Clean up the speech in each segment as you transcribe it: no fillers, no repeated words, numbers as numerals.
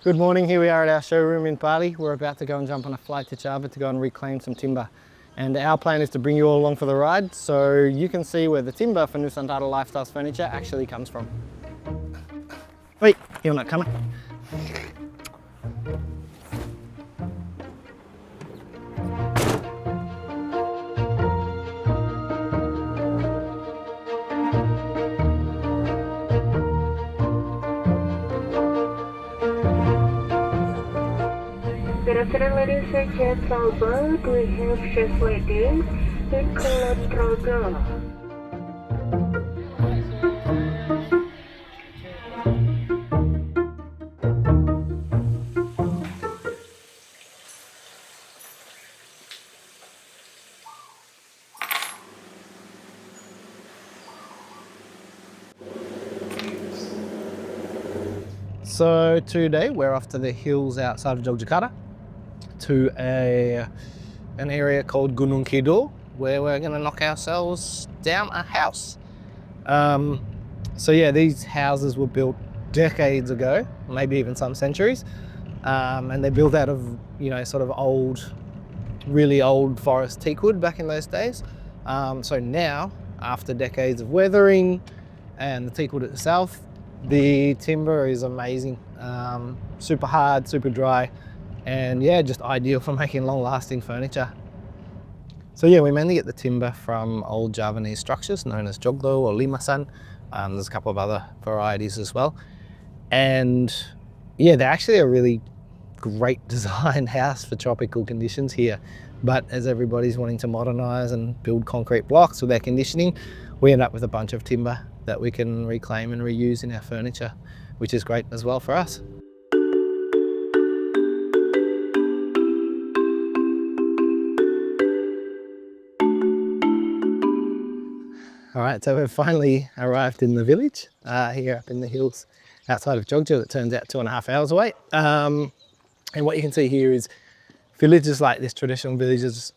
Good morning, here we are at our showroom in Bali. We're about to go and jump on a flight to Java to go and reclaim some timber. And our plan is to bring you all along for the ride so you can see where the timber for Nusantara Lifestyle's furniture actually comes from. Wait, you're not coming? Good afternoon, ladies and gentlemen. We have chef ladies in Kulon Progo. So today we're off to the hills outside of Yogyakarta to an area called Gunung Kidul, where we're going to knock ourselves down a house. So yeah, these houses were built decades ago, maybe even some centuries, and they're built out of, sort of old, really old forest teak wood back in those days. So now, after decades of weathering and the teak wood itself, the timber is amazing, super hard, super dry, and yeah, just ideal for making long-lasting furniture. So yeah, we mainly get the timber from old Javanese structures known as joglo or limasan. There's a couple of other varieties as well. And yeah, they're actually a really great designed house for tropical conditions here. But as everybody's wanting to modernize and build concrete blocks with air conditioning, we end up with a bunch of timber that we can reclaim and reuse in our furniture, which is great as well for us. All right, so we've finally arrived in the village here up in the hills outside of Jogja. That turns out 2.5 hours away. And what you can see here is villages like this, traditional villages,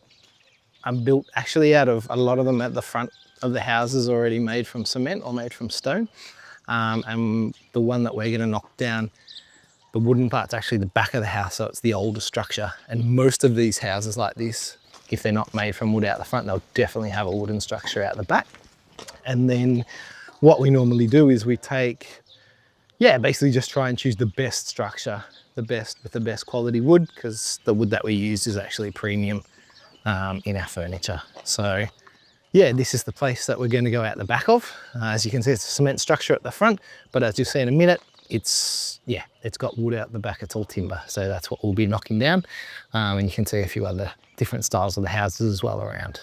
are built actually out of, a lot of them at the front of the houses already made from cement or made from stone. And the one that we're gonna knock down, the wooden part's actually the back of the house, so it's the older structure. And most of these houses like this, if they're not made from wood out the front, they'll definitely have a wooden structure out the back. And then what we normally do is we take, basically just try and choose the best structure, with the best quality wood, because the wood that we use is actually premium in our furniture. So yeah, this is the place that we're going to go out the back of. As you can see, it's a cement structure at the front, but as you'll see in a minute, it's got wood out the back, it's all timber. So that's what we'll be knocking down. And you can see a few other different styles of the houses as well around.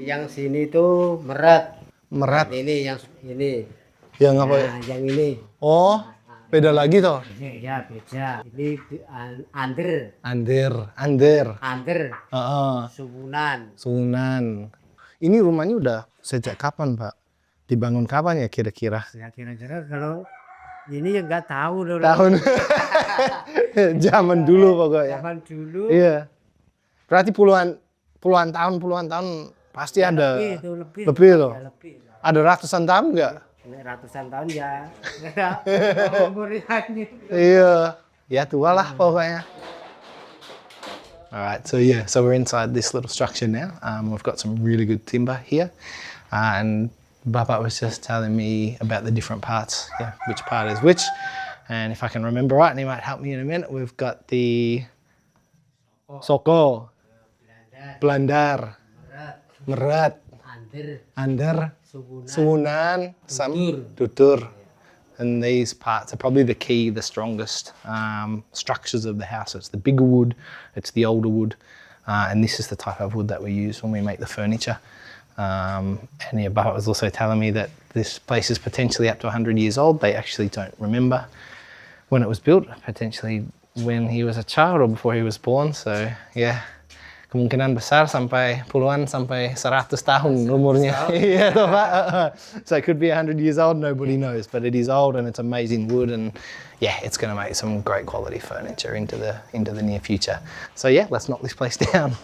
Yang sini tuh merat. Merat. Ini yang ini. Yang apa? Nah, yang ini. Oh, beda lagi toh? Ya beda. Ini under. Under. Subunan. Sunan. Ini rumahnya udah sejak kapan, Pak? Dibangun kapan ya kira-kira? Ya kira-kira kalau ini ya nggak tahu loh. Tahun. Zaman dulu pokoknya. Zaman dulu. Iya. Berarti puluhan tahun pasti ya, ada. Lebih loh. Ya, lebih. Ada ratusan tahun nggak? Ratusan tahun ya. Umurnya ini. Iya. Ya tua lah pokoknya. Alright, so yeah, so we're inside this little structure now. We've got some really good timber here. And Bapak was just telling me about the different parts, which part is which. And if I can remember right, and he might help me in a minute, we've got the soko, belandar, merat, under, sunan, dutur. And these parts are probably the strongest structures of the house. It's the bigger wood, it's the older wood, and this is the type of wood that we use when we make the furniture. And yeah, Bapak was also telling me that this place is potentially up to 100 years old. They actually don't remember when it was built, potentially when he was a child or before he was born. So yeah, kemungkinan besar sampai puluhan sampai 100 tahun umurnya. Iya toh Pak. So it could be 100 years old, nobody knows, but it is old and it's amazing wood, and yeah, it's going to make some great quality furniture into the near future. So yeah, let's knock this place down.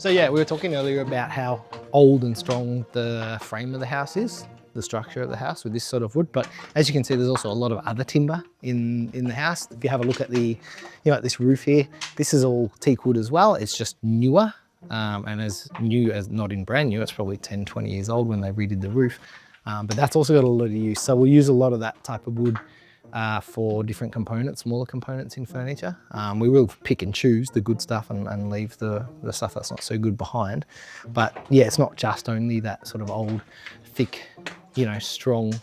So yeah, we were talking earlier about how old and strong the frame of the house is, the structure of the house with this sort of wood. But as you can see, there's also a lot of other timber in the house. If you have a look at the, at this roof here, this is all teak wood as well. It's just newer, and as new as, not in brand new, it's probably 10, 20 years old when they redid the roof. But that's also got a lot of use. So we'll use a lot of that type of wood for different components, smaller components in furniture. We will pick and choose the good stuff and leave the stuff that's not so good behind. But yeah, it's not just only that sort of old, thick, strong,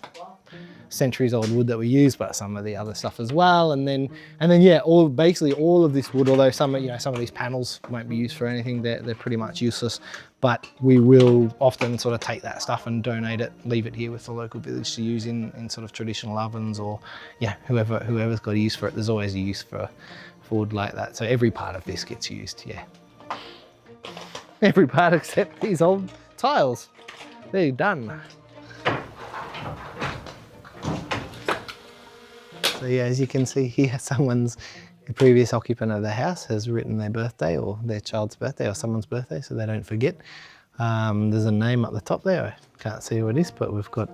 centuries old wood that we use, but some of the other stuff as well. And then yeah, basically all of this wood, although some of these panels won't be used for anything, they're pretty much useless. But we will often sort of take that stuff and donate it, leave it here with the local village to use in sort of traditional ovens, or yeah, whoever's got a use for it. There's always a use for wood like that. So every part of this gets used, yeah. Every part except these old tiles. They're done. So yeah, as you can see here, the previous occupant of the house has written their birthday or their child's birthday or someone's birthday so they don't forget. There's a name up the top there. I can't see who it is, but we've got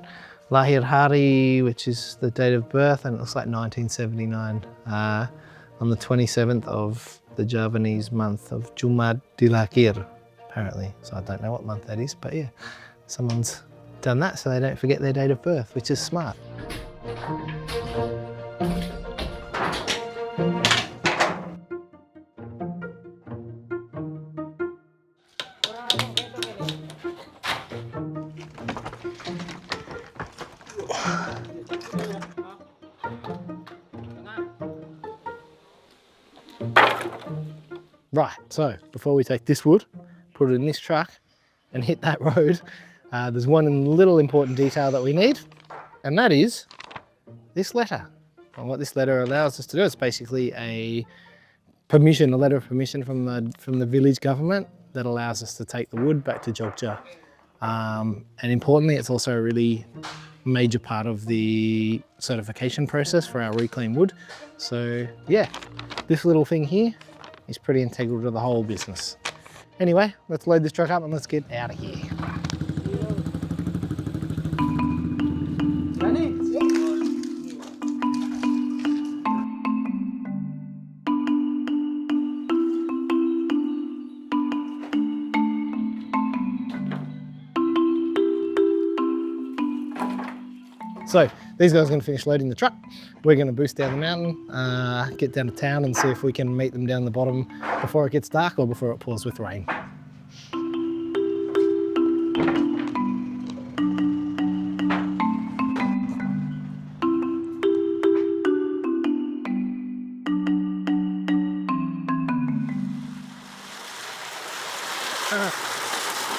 Lahir Hari, which is the date of birth, and it looks like 1979 on the 27th of the Javanese month of Jumad Dilakir, apparently. So I don't know what month that is, but yeah, someone's done that so they don't forget their date of birth, which is smart. Right, so before we take this wood, put it in this truck and hit that road, there's one little important detail that we need, and that is this letter. And what this letter allows us to do is basically a letter of permission from the village government that allows us to take the wood back to Jogja. And importantly, it's also a really major part of the certification process for our reclaimed wood. So yeah, this little thing here is pretty integral to the whole business. Anyway, let's load this truck up and let's get out of here. So these guys are going to finish loading the truck. We're going to boost down the mountain, get down to town and see if we can meet them down the bottom before it gets dark or before it pours with rain.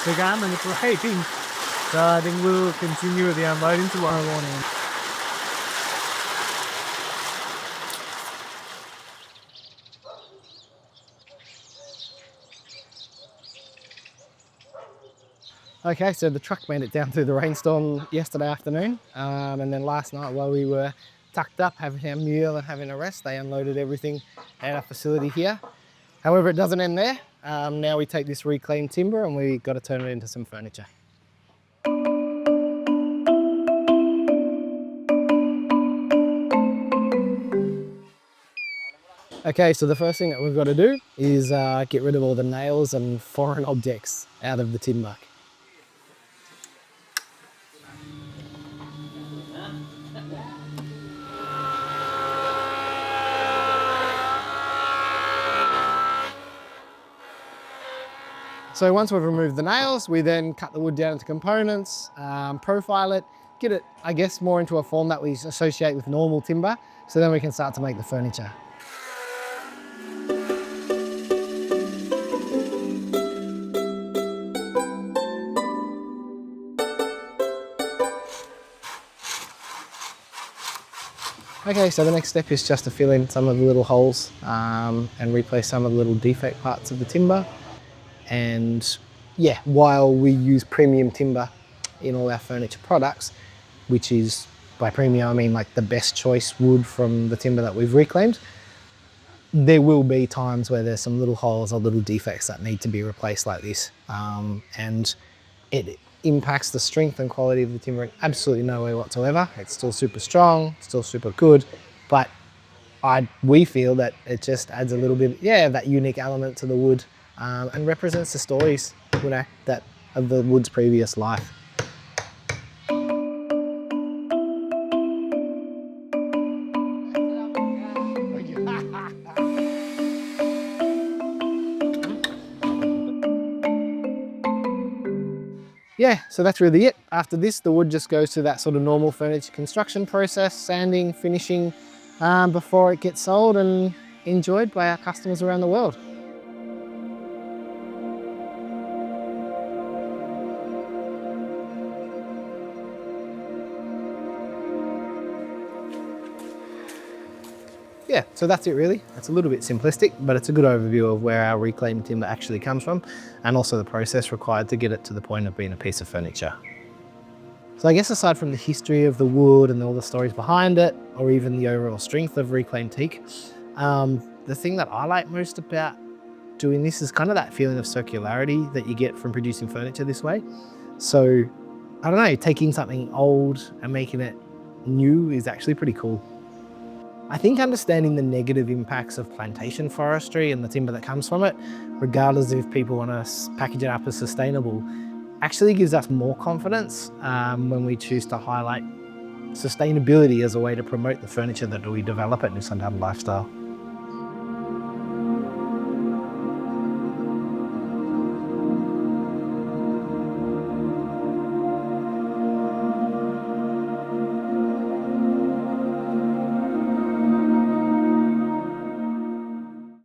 Began manipulating, so then we'll continue the unloading tomorrow morning. Okay, so the truck made it down through the rainstorm yesterday afternoon, and then last night while we were tucked up having a meal and having a rest, they unloaded everything at our facility here. However, it doesn't end there. Now we take this reclaimed timber and we got to turn it into some furniture. Okay, so the first thing that we've got to do is get rid of all the nails and foreign objects out of the timber. So once we've removed the nails, we then cut the wood down into components, profile it, get it, I guess, more into a form that we associate with normal timber, so then we can start to make the furniture. Okay, so the next step is just to fill in some of the little holes and replace some of the little defect parts of the timber. And yeah, while we use premium timber in all our furniture products, which is, by premium I mean like the best choice wood from the timber that we've reclaimed, there will be times where there's some little holes or little defects that need to be replaced like this. And it impacts the strength and quality of the timber in absolutely no way whatsoever. It's still super strong, still super good, but we feel that it just adds a little bit, that unique element to the wood, and represents the stories, that of the wood's previous life. Yeah, so that's really it. After this, the wood just goes through that sort of normal furniture construction process, sanding, finishing, before it gets sold and enjoyed by our customers around the world. Yeah, so that's it really. It's a little bit simplistic, but it's a good overview of where our reclaimed timber actually comes from, and also the process required to get it to the point of being a piece of furniture. So I guess aside from the history of the wood and all the stories behind it, or even the overall strength of reclaimed teak, the thing that I like most about doing this is kind of that feeling of circularity that you get from producing furniture this way. So, I don't know, taking something old and making it new is actually pretty cool. I think understanding the negative impacts of plantation forestry and the timber that comes from it, regardless if people want to package it up as sustainable, actually gives us more confidence when we choose to highlight sustainability as a way to promote the furniture that we develop at Nusantara Lifestyle.